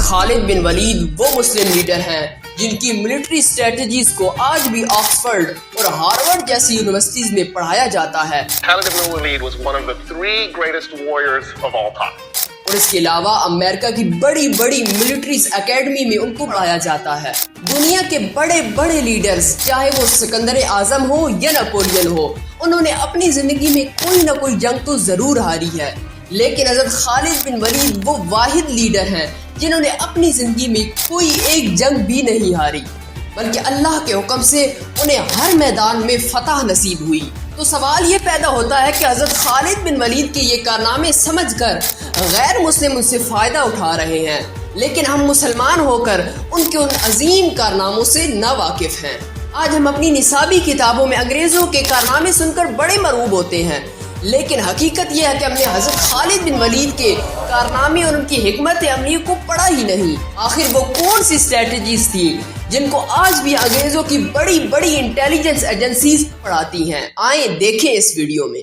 خالد بن ولید وہ مسلم لیڈر ہیں جن کی ملٹری اسٹریٹجیز کو آج بھی آکسفورڈ اور ہارورڈ جیسی یونیورسٹیز میں پڑھایا جاتا ہے. Khalid ibn Walid was one of the 3 greatest warriors of all time. اور اس کے علاوہ امریکہ کی بڑی بڑی ملٹریز اکیڈمی میں ان کو پڑھایا جاتا ہے. دنیا کے بڑے بڑے لیڈرز چاہے وہ سکندر اعظم ہو یا نپولین ہو, انہوں نے اپنی زندگی میں کوئی نہ کوئی جنگ تو ضرور ہاری ہے, لیکن حضرت خالد بن ولید وہ واحد لیڈر ہیں جنہوں نے اپنی زندگی میں کوئی ایک جنگ بھی نہیں ہاری, بلکہ اللہ کے حکم سے انہیں ہر میدان میں فتح نصیب ہوئی. تو سوال یہ پیدا ہوتا ہے کہ حضرت خالد بن ولید کے یہ کارنامے سمجھ کر غیر مسلم ان سے فائدہ اٹھا رہے ہیں, لیکن ہم مسلمان ہو کر ان کے ان عظیم کارناموں سے نا واقف ہیں. آج ہم اپنی نصابی کتابوں میں انگریزوں کے کارنامے سن کر بڑے مرعوب ہوتے ہیں, لیکن حقیقت یہ ہے کہ ہم نے حضرت خالد بن ولید کے کارنامے اور ان کی حکمت عملی کو پڑھا ہی نہیں. آخر وہ کون سی اسٹریٹجیز تھی جن کو آج بھی انگریزوں کی بڑی بڑی انٹیلیجنس ایجنسیز پڑھاتی ہیں؟ آئیں دیکھیں اس ویڈیو میں.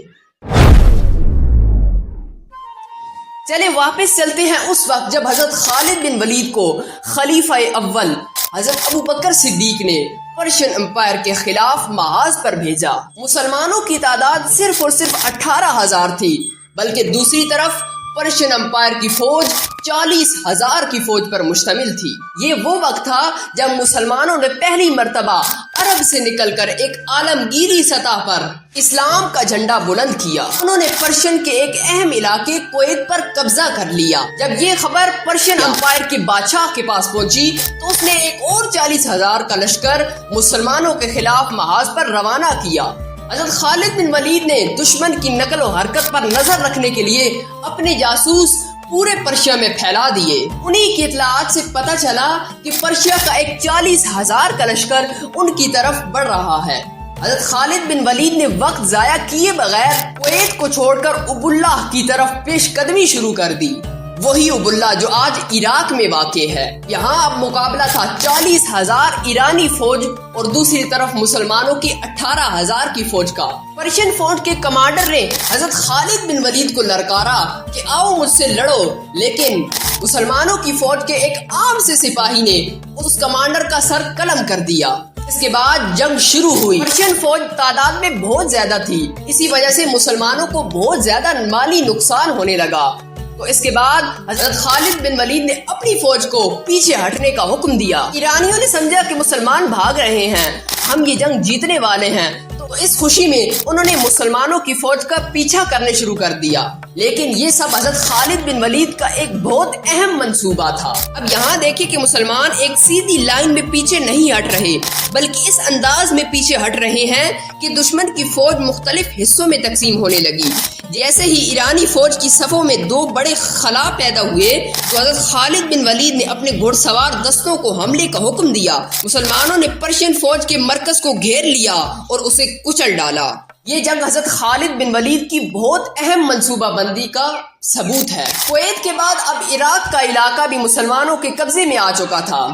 چلے واپس چلتے ہیں اس وقت جب حضرت خالد بن ولید کو خلیفہ اول حضرت ابو بکر صدیق نے پرشین امپائر کے خلاف محاذ پر بھیجا. مسلمانوں کی تعداد صرف اور صرف 18,000 تھی, بلکہ دوسری طرف پرشین امپائر کی فوج 40,000 کی فوج پر مشتمل تھی. یہ وہ وقت تھا جب مسلمانوں نے پہلی مرتبہ عرب سے نکل کر ایک عالمگیری سطح پر اسلام کا جھنڈا بلند کیا. انہوں نے پرشین کے ایک اہم علاقے کویت پر قبضہ کر لیا. جب یہ خبر پرشین امپائر کے بادشاہ کے پاس پہنچی تو اس نے ایک اور 40,000 کا لشکر مسلمانوں کے خلاف محاذ پر روانہ کیا. حضرت خالد بن ولید نے دشمن کی نقل و حرکت پر نظر رکھنے کے لیے اپنے جاسوس پورے پرشیا میں پھیلا دیے. انہی کی اطلاعات سے پتہ چلا کہ پرشیا کا ایک 40,000 کا لشکر ان کی طرف بڑھ رہا ہے. حضرت خالد بن ولید نے وقت ضائع کیے بغیر کویت کو چھوڑ کر ابو اللہ کی طرف پیش قدمی شروع کر دی. وہی ابو اللہ جو آج عراق میں واقع ہے. یہاں اب مقابلہ تھا 40,000 ایرانی فوج اور دوسری طرف مسلمانوں کی 18,000 کی فوج کا. پرشین فوج کے کمانڈر نے حضرت خالد بن ولید کو للکارا کہ آؤ مجھ سے لڑو, لیکن مسلمانوں کی فوج کے ایک عام سے سپاہی نے اس کمانڈر کا سر قلم کر دیا. اس کے بعد جنگ شروع ہوئی. پرشین فوج تعداد میں بہت زیادہ تھی, اسی وجہ سے مسلمانوں کو بہت زیادہ مالی نقصان ہونے لگا. تو اس کے بعد حضرت خالد بن ولید نے اپنی فوج کو پیچھے ہٹنے کا حکم دیا. ایرانیوں نے سمجھا کہ مسلمان بھاگ رہے ہیں, ہم یہ جنگ جیتنے والے ہیں, تو اس خوشی میں انہوں نے مسلمانوں کی فوج کا پیچھا کرنے شروع کر دیا. لیکن یہ سب حضرت خالد بن ولید کا ایک بہت اہم منصوبہ تھا. اب یہاں دیکھیں کہ مسلمان ایک سیدھی لائن میں پیچھے نہیں ہٹ رہے, بلکہ اس انداز میں پیچھے ہٹ رہے ہیں کہ دشمن کی فوج مختلف حصوں میں تقسیم ہونے لگی. جیسے ہی ایرانی فوج کی صفوں میں 2 بڑے خلا پیدا ہوئے تو حضرت خالد بن ولید نے اپنے گھڑ سوار دستوں کو حملے کا حکم دیا. مسلمانوں نے پرشین فوج کے مرکز کو گھیر لیا اور اسے کچل ڈالا. یہ جنگ حضرت خالد بن ولید کی بہت اہم منصوبہ بندی کا ثبوت ہے. کویت کے بعد اب عراق کا علاقہ بھی مسلمانوں کے قبضے میں آ چکا تھا,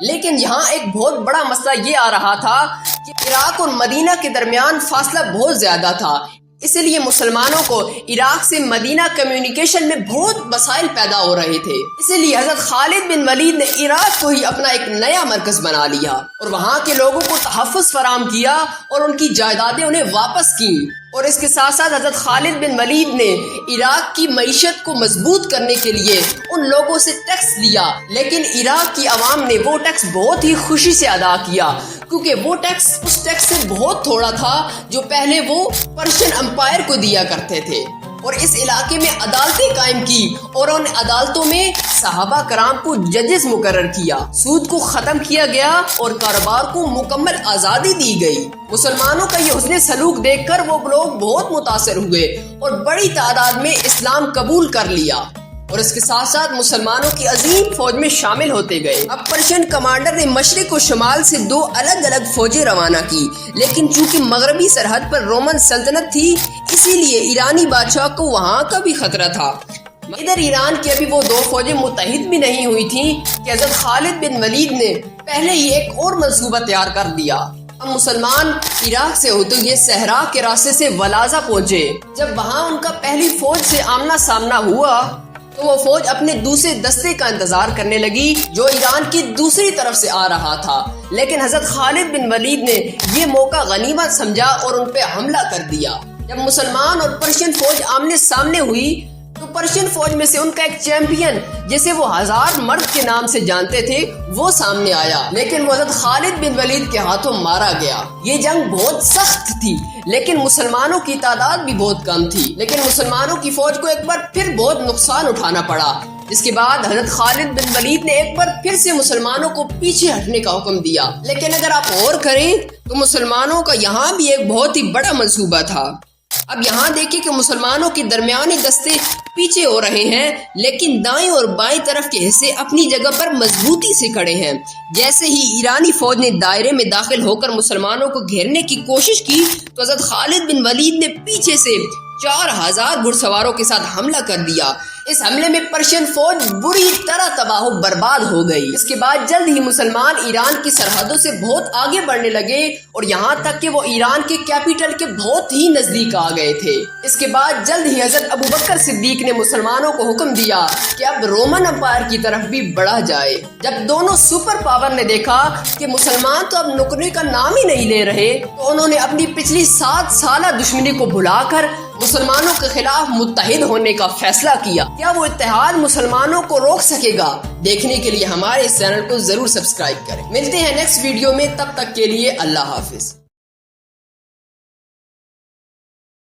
لیکن یہاں ایک بہت بڑا مسئلہ یہ آ رہا تھا کہ عراق اور مدینہ کے درمیان فاصلہ بہت زیادہ تھا. اس لیے مسلمانوں کو عراق سے مدینہ کمیونیکیشن میں بہت مسائل پیدا ہو رہے تھے. اسی لیے حضرت خالد بن ولید نے عراق کو ہی اپنا ایک نیا مرکز بنا لیا اور وہاں کے لوگوں کو تحفظ فراہم کیا اور ان کی جائیدادیں انہیں واپس کی. اور اس کے ساتھ ساتھ حضرت خالد بن ولید نے عراق کی معیشت کو مضبوط کرنے کے لیے ان لوگوں سے ٹیکس لیا, لیکن عراق کی عوام نے وہ ٹیکس بہت ہی خوشی سے ادا کیا, کیونکہ وہ ٹیکس اس ٹیکس سے بہت تھوڑا تھا جو پہلے وہ پرشین امپائر کو دیا کرتے تھے. اور اس علاقے میں عدالتیں قائم کی اور ان عدالتوں میں صحابہ کرام کو ججز مقرر کیا. سود کو ختم کیا گیا اور کاروبار کو مکمل آزادی دی گئی. مسلمانوں کا یہ حسن سلوک دیکھ کر وہ لوگ بہت متاثر ہوئے اور بڑی تعداد میں اسلام قبول کر لیا اور اس کے ساتھ ساتھ مسلمانوں کی عظیم فوج میں شامل ہوتے گئے. اب پرشین کمانڈر نے مشرق و شمال سے 2 الگ الگ فوجیں روانہ کی, لیکن چونکہ مغربی سرحد پر رومن سلطنت تھی اسی لیے ایرانی بادشاہ کو وہاں کا بھی خطرہ تھا. ادھر ایران کی ابھی وہ 2 فوجیں متحد بھی نہیں ہوئی تھیں کہ حضرت خالد بن ولید نے پہلے ہی ایک اور منصوبہ تیار کر دیا. اب مسلمان عراق سے ہوتے ہوئے صحرا کے راستے سے ولازہ پہنچے. جب وہاں ان کا پہلی فوج سے آمنا سامنا ہوا تو وہ فوج اپنے دوسرے دستے کا انتظار کرنے لگی جو ایران کی دوسری طرف سے آ رہا تھا، لیکن حضرت خالد بن ولید نے یہ موقع غنیمت سمجھا اور ان پہ حملہ کر دیا۔ جب مسلمان اور پرشین فوج آمنے سامنے ہوئی تو پرشین فوج میں سے ان کا ایک چیمپئن جسے وہ 1000 مرد کے نام سے جانتے تھے وہ سامنے آیا، لیکن وہ حضرت خالد بن ولید کے ہاتھوں مارا گیا۔ یہ جنگ بہت سخت تھی لیکن مسلمانوں کی تعداد بھی بہت کم تھی، لیکن مسلمانوں کی فوج کو ایک بار پھر بہت نقصان اٹھانا پڑا، جس کے بعد حضرت خالد بن ولید نے ایک بار پھر سے مسلمانوں کو پیچھے ہٹنے کا حکم دیا۔ لیکن اگر آپ غور کریں تو مسلمانوں کا یہاں بھی ایک بہت ہی بڑا منصوبہ تھا۔ اب یہاں دیکھیں کہ مسلمانوں کے درمیانی دستے پیچھے ہو رہے ہیں، لیکن دائیں اور بائیں طرف کے حصے اپنی جگہ پر مضبوطی سے کھڑے ہیں۔ جیسے ہی ایرانی فوج نے دائرے میں داخل ہو کر مسلمانوں کو گھیرنے کی کوشش کی تو حضرت خالد بن ولید نے پیچھے سے 4000 گھڑ سواروں کے ساتھ حملہ کر دیا۔ اس حملے میں پرشین فوج بری طرح تباہ و برباد ہو گئی۔ اس کے بعد جلد ہی مسلمان ایران کی سرحدوں سے بہت آگے بڑھنے لگے اور یہاں تک کہ وہ ایران کے کیپٹل کے بہت ہی نزدیک آ گئے تھے۔ اس کے بعد جلد ہی حضرت ابوبکر صدیق نے مسلمانوں کو حکم دیا کہ اب رومن امپائر کی طرف بھی بڑھا جائے۔ جب دونوں سپر پاور نے دیکھا کہ مسلمان تو اب نکنے کا نام ہی نہیں لے رہے تو انہوں نے اپنی پچھلی 7 سالہ دشمنی کو بھلا کر مسلمانوں کے خلاف متحد ہونے کا فیصلہ کیا۔ کیا وہ اتحاد مسلمانوں کو روک سکے گا؟ دیکھنے کے لیے ہمارے اس چینل کو ضرور سبسکرائب کریں۔ ملتے ہیں نیکسٹ ویڈیو میں، تب تک کے لیے اللہ حافظ۔